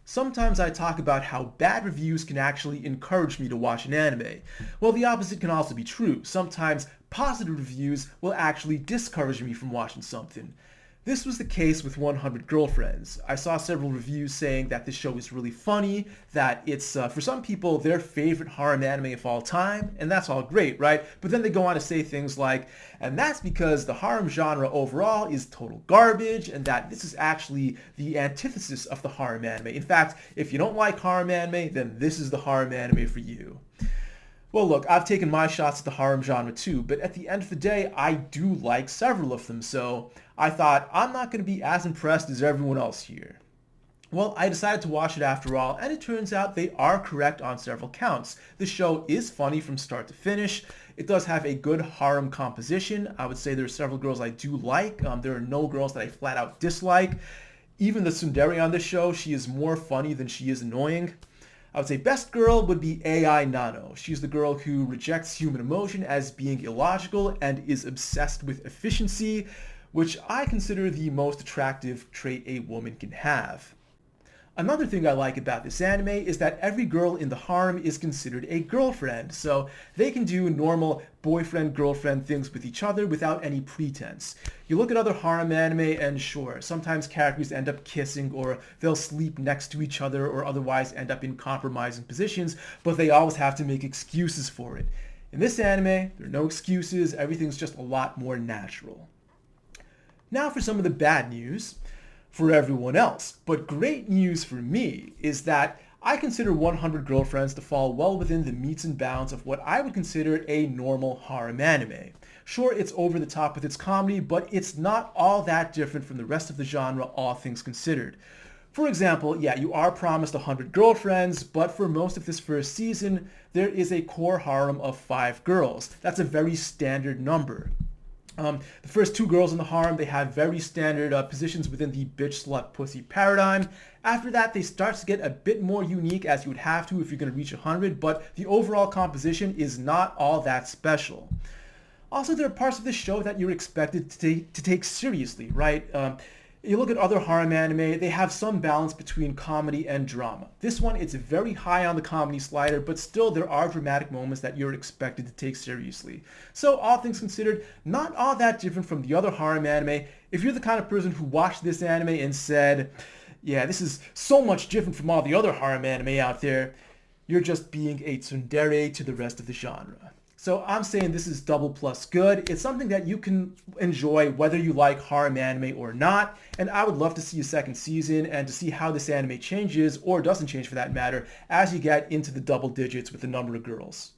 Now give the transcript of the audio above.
Sometimes I talk about how bad reviews can actually encourage me to watch an anime. Well, the opposite can also be true. Sometimes positive reviews will actually discourage me from watching something. This was the case with 100 Girlfriends. I saw several reviews saying that this show is really funny, that it's, for some people, their favorite harem anime of all time, and that's all great, right? But then they go on to say things like, and that's because the harem genre overall is total garbage, and that this is actually the antithesis of the harem anime. In fact, if you don't like harem anime, then this is the harem anime for you. Well, look, I've taken my shots at the harem genre too, but at the end of the day, I do like several of them, so I thought I'm not going to be as impressed as everyone else here. Well, I decided to watch it after all, and it turns out they are correct on several counts. The show is funny from start to finish. It does have a good harem composition. I would say there are several girls I do like. There are no girls that I flat out dislike. Even the tsundere on this show, she is more funny than she is annoying. I would say best girl would be AI Nano. She's the girl who rejects human emotion as being illogical and is obsessed with efficiency, which I consider the most attractive trait a woman can have. Another thing I like about this anime is that every girl in the harem is considered a girlfriend, so they can do normal boyfriend-girlfriend things with each other without any pretense. You look at other harem anime and sure, sometimes characters end up kissing or they'll sleep next to each other or otherwise end up in compromising positions, but they always have to make excuses for it. In this anime, there are no excuses, everything's just a lot more natural. Now for some of the bad news for everyone else. But great news for me is that I consider 100 Girlfriends to fall well within the metes and bounds of what I would consider a normal harem anime. Sure, it's over the top with its comedy, but it's not all that different from the rest of the genre, all things considered. For example, yeah, you are promised 100 girlfriends, but for most of this first season, there is a core harem of 5 girls. That's a very standard number. The first 2 girls in the harem, they have very standard positions within the bitch, slut, pussy paradigm. After that, they start to get a bit more unique as you would have to if you're going to reach 100, but the overall composition is not all that special. Also, there are parts of the show that you're expected to take seriously, right? You look at other harem anime, they have some balance between comedy and drama. This one, it's very high on the comedy slider, but still there are dramatic moments that you're expected to take seriously. So all things considered, not all that different from the other harem anime. If you're the kind of person who watched this anime and said, yeah, this is so much different from all the other harem anime out there, you're just being a tsundere to the rest of the genre. So I'm saying this is double plus good. It's something that you can enjoy whether you like harem anime or not. And I would love to see a second season and to see how this anime changes, or doesn't change for that matter, as you get into the double digits with the number of girls.